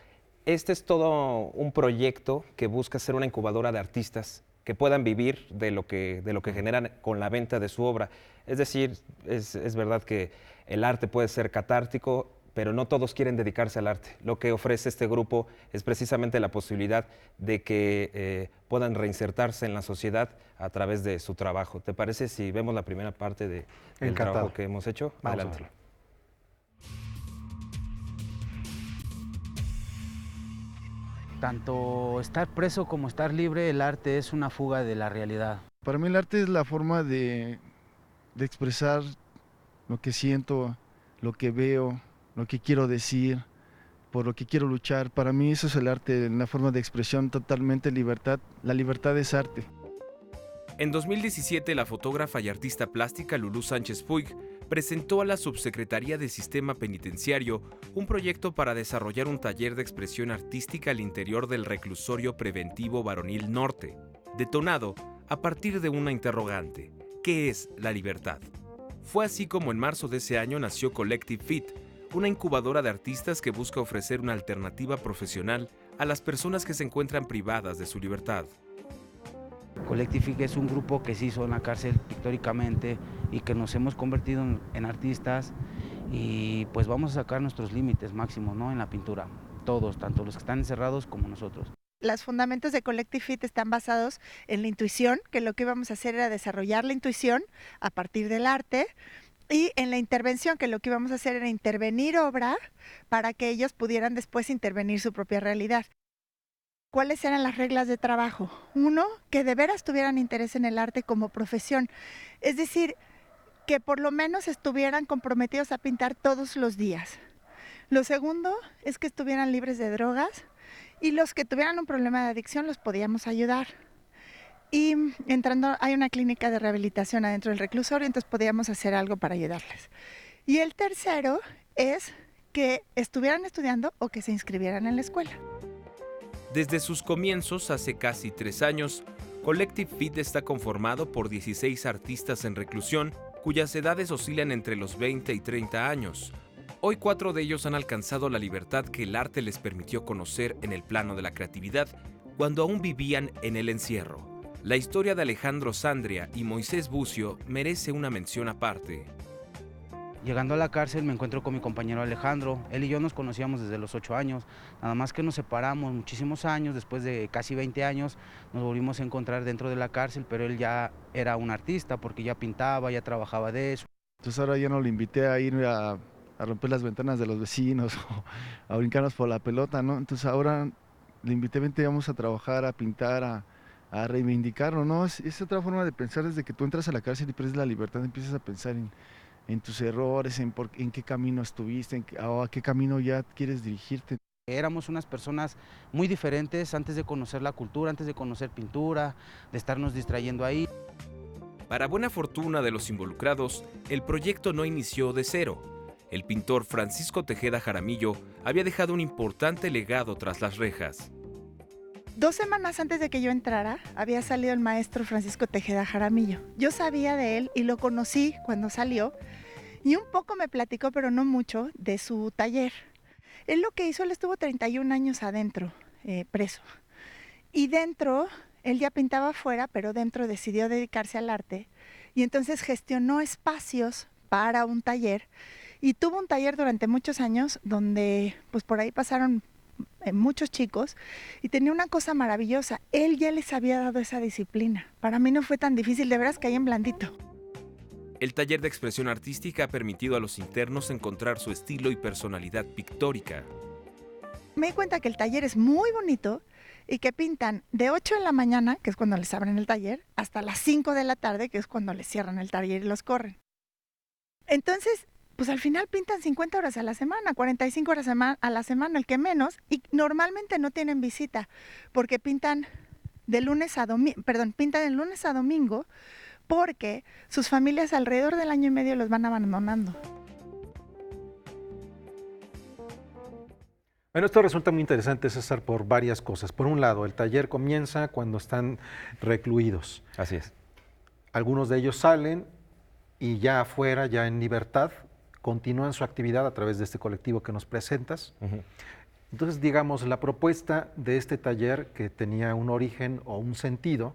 Este es todo un proyecto que busca ser una incubadora de artistas que puedan vivir de lo que generan con la venta de su obra. Es decir, es verdad que el arte puede ser catártico, pero no todos quieren dedicarse al arte. Lo que ofrece este grupo es precisamente la posibilidad de que puedan reinsertarse en la sociedad a través de su trabajo. ¿Te parece si vemos la primera parte del trabajo que hemos hecho? Vamos Adelante. Tanto estar preso como estar libre, el arte es una fuga de la realidad. Para mí el arte es la forma de expresar lo que siento, lo que veo, lo que quiero decir, por lo que quiero luchar. Para mí eso es el arte, una forma de expresión totalmente libertad. La libertad es arte. En 2017, la fotógrafa y artista plástica Lulú Sánchez Puig presentó a la Subsecretaría de Sistema Penitenciario un proyecto para desarrollar un taller de expresión artística al interior del reclusorio preventivo Varonil Norte, detonado a partir de una interrogante: ¿qué es la libertad? Fue así como en marzo de ese año nació Collective Fit, una incubadora de artistas que busca ofrecer una alternativa profesional a las personas que se encuentran privadas de su libertad. Collective Fit es un grupo que se hizo en la cárcel pictóricamente y que nos hemos convertido en artistas, y pues vamos a sacar nuestros límites máximos, ¿no?, en la pintura, todos, tanto los que están encerrados como nosotros. Los fundamentos de Collective Fit están basados en la intuición, que lo que íbamos a hacer era desarrollar la intuición a partir del arte, y en la intervención, que lo que íbamos a hacer era intervenir obra para que ellos pudieran después intervenir su propia realidad. ¿Cuáles eran las reglas de trabajo? Uno, que de veras tuvieran interés en el arte como profesión, es decir, que por lo menos estuvieran comprometidos a pintar todos los días. Lo segundo es que estuvieran libres de drogas, y los que tuvieran un problema de adicción los podíamos ayudar. Y entrando, hay una clínica de rehabilitación adentro del reclusorio, entonces podíamos hacer algo para ayudarles. Y el tercero es que estuvieran estudiando o que se inscribieran en la escuela. Desde sus comienzos, hace casi 3 años, Collective Fit está conformado por 16 artistas en reclusión, cuyas edades oscilan entre los 20 y 30 años. Hoy 4 de ellos han alcanzado la libertad que el arte les permitió conocer en el plano de la creatividad cuando aún vivían en el encierro. La historia de Alejandro Sandria y Moisés Bucio merece una mención aparte. Llegando a la cárcel me encuentro con mi compañero Alejandro. Él y yo nos conocíamos desde los 8 años, nada más que nos separamos muchísimos años. Después de casi 20 años nos volvimos a encontrar dentro de la cárcel, pero él ya era un artista porque ya pintaba, ya trabajaba de eso. Entonces ahora ya no le invité a ir a romper las ventanas de los vecinos o a brincarnos por la pelota, ¿no? Entonces ahora le invité, vente, vamos a trabajar, a pintar, a reivindicarlo, ¿no? Es otra forma de pensar. Desde que tú entras a la cárcel y pierdes la libertad, empiezas a pensar en tus errores, en qué camino estuviste, a qué camino ya quieres dirigirte. Éramos unas personas muy diferentes antes de conocer la cultura, antes de conocer pintura, de estarnos distrayendo ahí. Para buena fortuna de los involucrados, el proyecto no inició de cero. El pintor Francisco Tejeda Jaramillo había dejado un importante legado tras las rejas. 2 semanas antes de que yo entrara, había salido el maestro Francisco Tejeda Jaramillo. Yo sabía de él y lo conocí cuando salió, y un poco me platicó, pero no mucho, de su taller. Él lo que hizo, él estuvo 31 años adentro, preso. Y dentro, él ya pintaba afuera, pero dentro decidió dedicarse al arte. Y entonces gestionó espacios para un taller. Y tuvo un taller durante muchos años donde pues por ahí pasaron muchos chicos, y tenía una cosa maravillosa: él ya les había dado esa disciplina. Para mí no fue tan difícil, de veras caí en blandito. El taller de expresión artística ha permitido a los internos encontrar su estilo y personalidad pictórica. Me di cuenta que el taller es muy bonito y que pintan de 8 de la mañana, que es cuando les abren el taller, hasta las 5 de la tarde, que es cuando les cierran el taller y los corren. Entonces, pues al final pintan 50 horas a la semana, 45 horas a la semana, el que menos, y normalmente no tienen visita, porque pintan de lunes a domingo, pintan de lunes a domingo, porque sus familias alrededor del año y medio los van abandonando. Bueno, esto resulta muy interesante, César, por varias cosas. Por un lado, el taller comienza cuando están recluidos. Así es. Algunos de ellos salen y ya afuera, ya en libertad, continúan su actividad a través de este colectivo que nos presentas. Entonces, digamos, la propuesta de este taller, que tenía un origen o un sentido,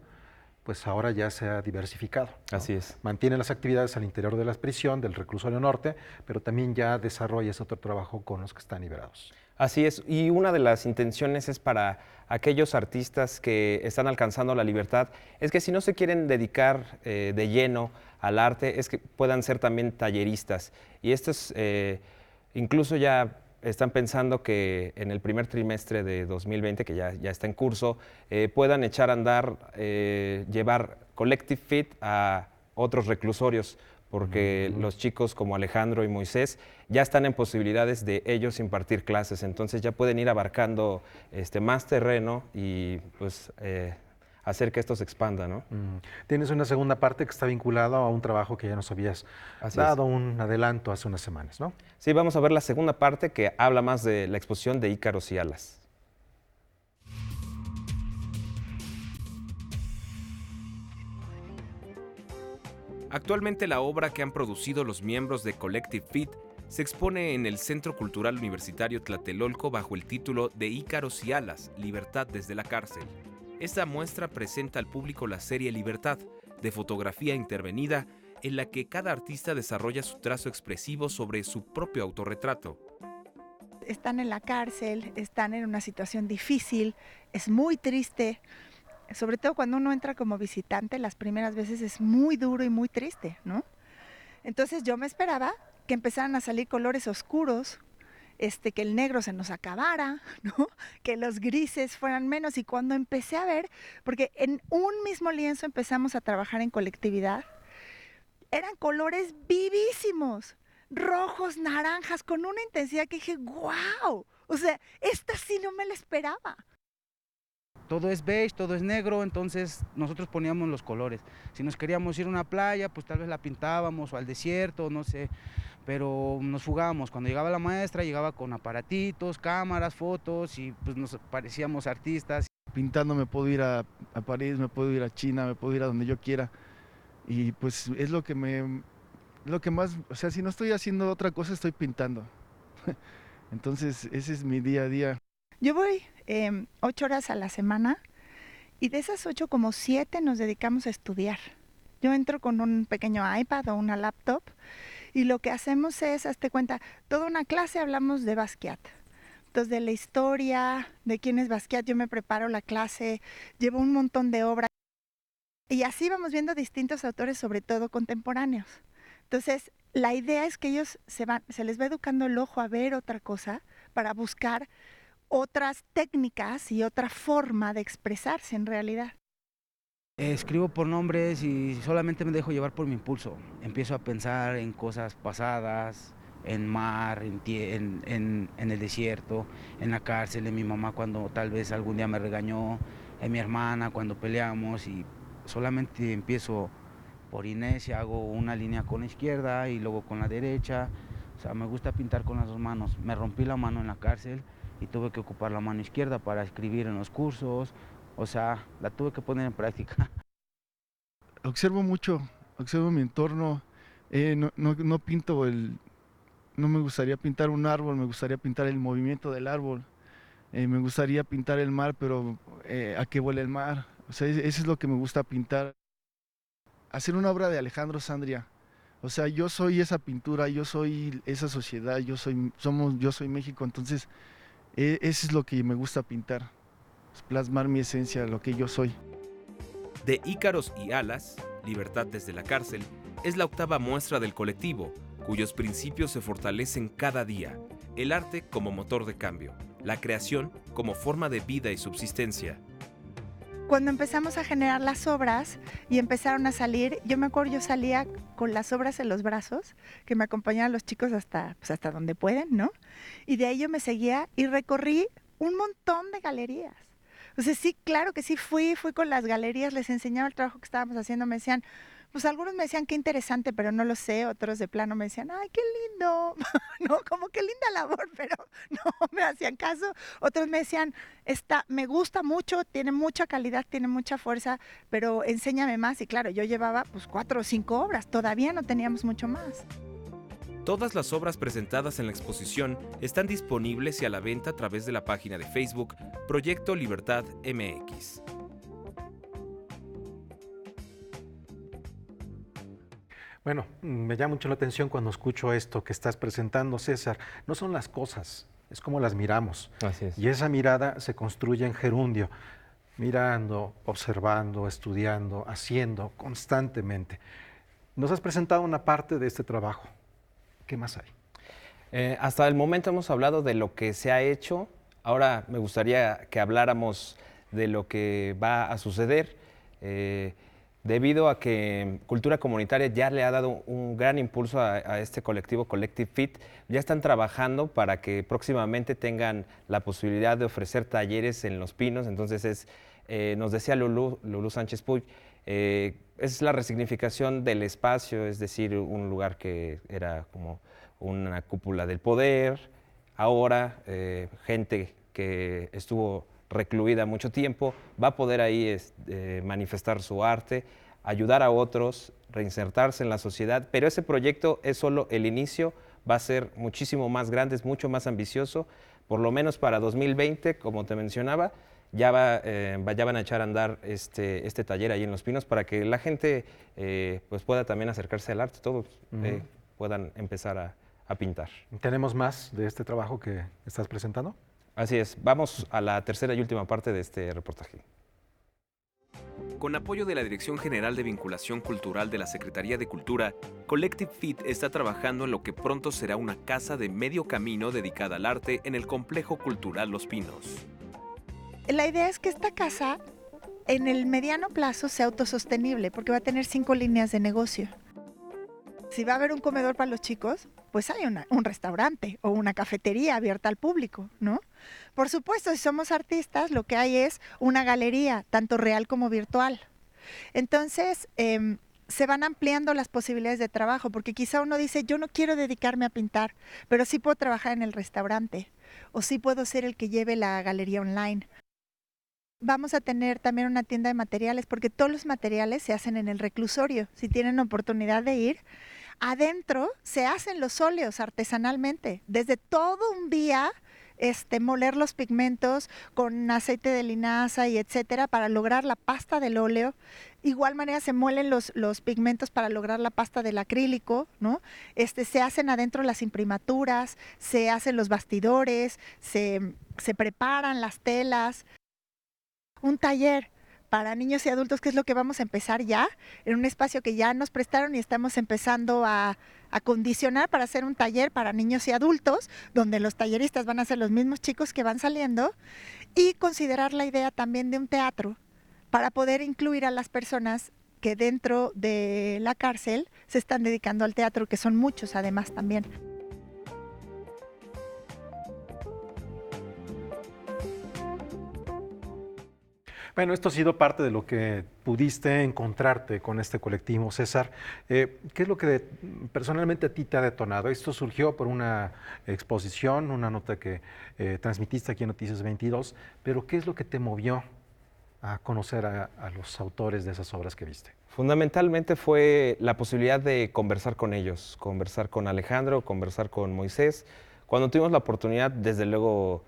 pues ahora ya se ha diversificado, ¿no? Así es. Mantiene las actividades al interior de la prisión, del reclusorio norte, pero también ya desarrolla ese otro trabajo con los que están liberados. Así es, y una de las intenciones es para aquellos artistas que están alcanzando la libertad, es que si no se quieren dedicar de lleno al arte, es que puedan ser también talleristas. Y esto es, incluso ya están pensando que en el primer trimestre de 2020, que ya está en curso, puedan echar a andar, llevar Collective Fit a otros reclusorios, porque los chicos como Alejandro y Moisés ya están en posibilidades de ellos impartir clases, entonces ya pueden ir abarcando más terreno y pues hacer que esto se expanda, ¿no? Tienes una segunda parte que está vinculada a un trabajo que ya nos habías dado un adelanto hace unas semanas, ¿no? Sí, vamos a ver la segunda parte que habla más de la exposición de Ícaros y Alas. Actualmente la obra que han producido los miembros de Collective Fit se expone en el Centro Cultural Universitario Tlatelolco bajo el título de Ícaros y Alas, Libertad desde la cárcel. Esta muestra presenta al público la serie Libertad, de fotografía intervenida, en la que cada artista desarrolla su trazo expresivo sobre su propio autorretrato. Están en la cárcel, están en una situación difícil, es muy triste. Sobre todo cuando uno entra como visitante, las primeras veces es muy duro y muy triste, ¿no? Entonces yo me esperaba que empezaran a salir colores oscuros, que el negro se nos acabara, ¿no? Que los grises fueran menos. Y cuando empecé a ver, porque en un mismo lienzo empezamos a trabajar en colectividad, eran colores vivísimos, rojos, naranjas, con una intensidad que dije, ¡guau! O sea, esta sí no me la esperaba. Todo es beige, todo es negro, entonces nosotros poníamos los colores. Si nos queríamos ir a una playa, pues tal vez la pintábamos, o al desierto, no sé, pero nos fugábamos. Cuando llegaba la maestra, llegaba con aparatitos, cámaras, fotos, y pues nos parecíamos artistas. Pintando me puedo ir a París, me puedo ir a China, me puedo ir a donde yo quiera. Y pues es lo que más, o sea, si no estoy haciendo otra cosa, estoy pintando. Entonces ese es mi día a día. Yo voy 8 horas a la semana y de esas 8 como 7 nos dedicamos a estudiar. Yo entro con un pequeño iPad o una laptop y lo que hacemos es, hazte cuenta, toda una clase hablamos de Basquiat. Entonces de la historia, de quién es Basquiat, yo me preparo la clase, llevo un montón de obras y así vamos viendo distintos autores, sobre todo contemporáneos. Entonces la idea es que ellos se les va educando el ojo a ver otra cosa para buscar otras técnicas y otra forma de expresarse en realidad. Escribo por nombres y solamente me dejo llevar por mi impulso. Empiezo a pensar en cosas pasadas, en mar, en el desierto, en la cárcel, en mi mamá cuando tal vez algún día me regañó, en mi hermana cuando peleamos, y solamente empiezo por inercia, hago una línea con la izquierda y luego con la derecha. O sea, me gusta pintar con las dos manos. Me rompí la mano en la cárcel y tuve que ocupar la mano izquierda para escribir en los cursos, o sea, la tuve que poner en práctica. Observo mucho, observo mi entorno, no pinto no me gustaría pintar un árbol, me gustaría pintar el movimiento del árbol, me gustaría pintar el mar, pero a qué huele el mar, o sea, eso es lo que me gusta pintar. Hacer una obra de Alejandro Sandria, o sea, yo soy esa pintura, yo soy esa sociedad, yo soy México, entonces eso es lo que me gusta pintar, plasmar mi esencia, lo que yo soy. De Ícaros y Alas, Libertad desde la cárcel, es la octava muestra del colectivo, cuyos principios se fortalecen cada día. El arte como motor de cambio, la creación como forma de vida y subsistencia. Cuando empezamos a generar las obras y empezaron a salir, yo me acuerdo, yo salía con las obras en los brazos, que me acompañaban los chicos hasta donde pueden, ¿no? Y de ahí yo me seguía y recorrí un montón de galerías. O sea, sí, claro que sí, fui con las galerías, les enseñaba el trabajo que estábamos haciendo, me decían, pues algunos me decían qué interesante, pero no lo sé, otros de plano me decían, ay, qué lindo, no, como qué linda labor, pero no me hacían caso. Otros me decían, me gusta mucho, tiene mucha calidad, tiene mucha fuerza, pero enséñame más. Y claro, yo llevaba pues 4 o 5 obras, todavía no teníamos mucho más. Todas las obras presentadas en la exposición están disponibles y a la venta a través de la página de Facebook Proyecto Libertad MX. Bueno, me llama mucho la atención cuando escucho esto que estás presentando, César. No son las cosas, es como las miramos. Así es. Y esa mirada se construye en gerundio, mirando, observando, estudiando, haciendo constantemente. Nos has presentado una parte de este trabajo. ¿Qué más hay? Hasta el momento hemos hablado de lo que se ha hecho. Ahora me gustaría que habláramos de lo que va a suceder. Debido a que Cultura Comunitaria ya le ha dado un gran impulso a este colectivo Collective Fit, ya están trabajando para que próximamente tengan la posibilidad de ofrecer talleres en Los Pinos. Entonces nos decía Lulú Sánchez Puig, es la resignificación del espacio, es decir, un lugar que era como una cúpula del poder. Ahora gente que estuvo recluida mucho tiempo, va a poder ahí manifestar su arte, ayudar a otros, reinsertarse en la sociedad, pero ese proyecto es solo el inicio, va a ser muchísimo más grande, es mucho más ambicioso, por lo menos para 2020, como te mencionaba, ya van a echar a andar este taller ahí en Los Pinos para que la gente pues pueda también acercarse al arte, todos puedan empezar a pintar. ¿Tenemos más de este trabajo que estás presentando? Así es, vamos a la tercera y última parte de este reportaje. Con apoyo de la Dirección General de Vinculación Cultural de la Secretaría de Cultura, Collective Fit está trabajando en lo que pronto será una casa de medio camino dedicada al arte en el Complejo Cultural Los Pinos. La idea es que esta casa en el mediano plazo sea autosostenible porque va a tener 5 líneas de negocio. Si va a haber un comedor para los chicos, pues hay un restaurante o una cafetería abierta al público, ¿no? Por supuesto, si somos artistas, lo que hay es una galería, tanto real como virtual. Entonces, se van ampliando las posibilidades de trabajo, porque quizá uno dice, yo no quiero dedicarme a pintar, pero sí puedo trabajar en el restaurante, o sí puedo ser el que lleve la galería online. Vamos a tener también una tienda de materiales, porque todos los materiales se hacen en el reclusorio. Si tienen oportunidad de ir, adentro se hacen los óleos artesanalmente, desde todo un día, moler los pigmentos con aceite de linaza y etcétera para lograr la pasta del óleo. Igual manera se muelen los pigmentos para lograr la pasta del acrílico, ¿no? Se hacen adentro las imprimaturas, se hacen los bastidores, se preparan las telas. Un taller para niños y adultos, que es lo que vamos a empezar ya, en un espacio que ya nos prestaron y estamos empezando a acondicionar para hacer un taller para niños y adultos, donde los talleristas van a ser los mismos chicos que van saliendo, y considerar la idea también de un teatro para poder incluir a las personas que dentro de la cárcel se están dedicando al teatro, que son muchos además también. Bueno, esto ha sido parte de lo que pudiste encontrarte con este colectivo, César. ¿Qué es lo que personalmente a ti te ha detonado? Esto surgió por una exposición, una nota que transmitiste aquí en Noticias 22, pero ¿qué es lo que te movió a conocer a los autores de esas obras que viste? Fundamentalmente fue la posibilidad de conversar con ellos, conversar con Alejandro, conversar con Moisés. Cuando tuvimos la oportunidad, desde luego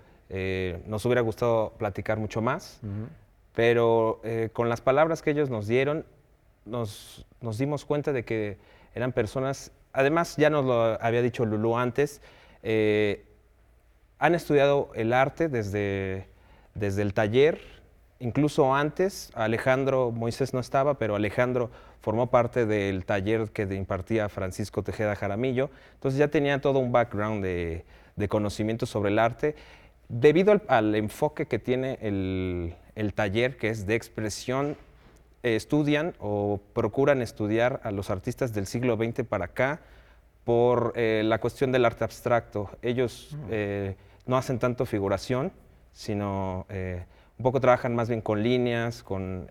nos hubiera gustado platicar mucho más. Pero con las palabras que ellos nos dieron, nos dimos cuenta de que eran personas, además ya nos lo había dicho Lulú antes, han estudiado el arte desde el taller, incluso antes. Moisés no estaba, pero Alejandro formó parte del taller que impartía Francisco Tejeda Jaramillo, entonces ya tenía todo un background de conocimiento sobre el arte. Debido al enfoque que tiene el taller, que es de expresión, estudian o procuran estudiar a los artistas del siglo XX para acá por la cuestión del arte abstracto. Ellos no hacen tanto figuración, sino un poco trabajan más bien con líneas, con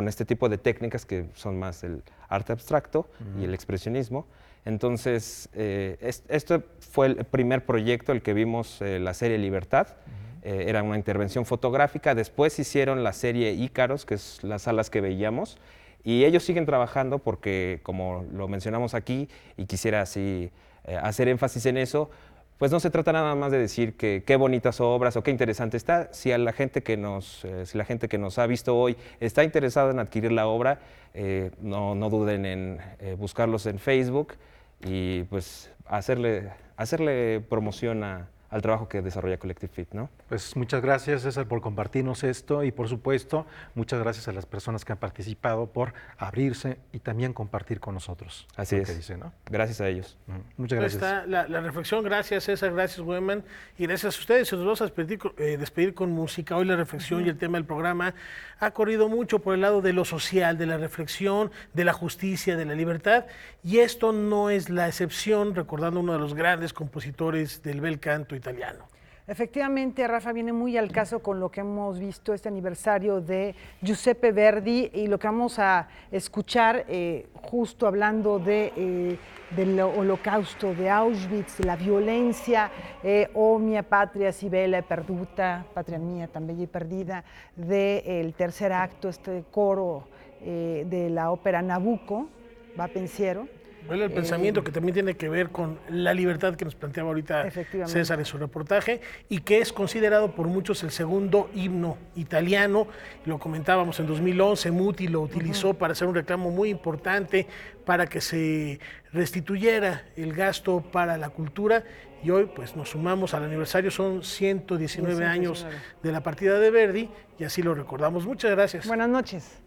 este tipo de técnicas que son más el arte abstracto y el expresionismo. Entonces, esto fue el primer proyecto, el que vimos, la serie Libertad. Era una intervención fotográfica. Después hicieron la serie Ícaros, que es las salas que veíamos. Y ellos siguen trabajando porque, como lo mencionamos aquí, y quisiera así hacer énfasis en eso, pues no se trata nada más de decir que qué bonitas obras o qué interesante está. Si a la gente que si la gente que nos ha visto hoy está interesada en adquirir la obra, no duden en buscarlos en Facebook y pues hacerle promoción al trabajo que desarrolla Collective Fit, ¿no? Pues muchas gracias, César, por compartirnos esto y por supuesto muchas gracias a las personas que han participado por abrirse y también compartir con nosotros. Así es. Dice, ¿no? Gracias a ellos. Muchas gracias. Ahí está la reflexión. Gracias, César. Gracias, Weman. Y gracias a ustedes. Nos vamos a despedir con música. Hoy la reflexión y el tema del programa ha corrido mucho por el lado de lo social, de la reflexión, de la justicia, de la libertad. Y esto no es la excepción, recordando uno de los grandes compositores del bel canto italiano. Efectivamente, Rafa, viene muy al caso con lo que hemos visto este aniversario de Giuseppe Verdi y lo que vamos a escuchar justo hablando del holocausto, de Auschwitz, de la violencia, O mia patria si bella e perduta, patria mía tan bella y perdida, del tercer acto, este coro de la ópera Nabucco, va pensiero. El pensamiento que también tiene que ver con la libertad que nos planteaba ahorita César en su reportaje y que es considerado por muchos el segundo himno italiano. Lo comentábamos en 2011, Muti lo utilizó para hacer un reclamo muy importante para que se restituyera el gasto para la cultura y hoy pues nos sumamos al aniversario, son 119 años de la partida de Verdi y así lo recordamos. Muchas gracias. Buenas noches.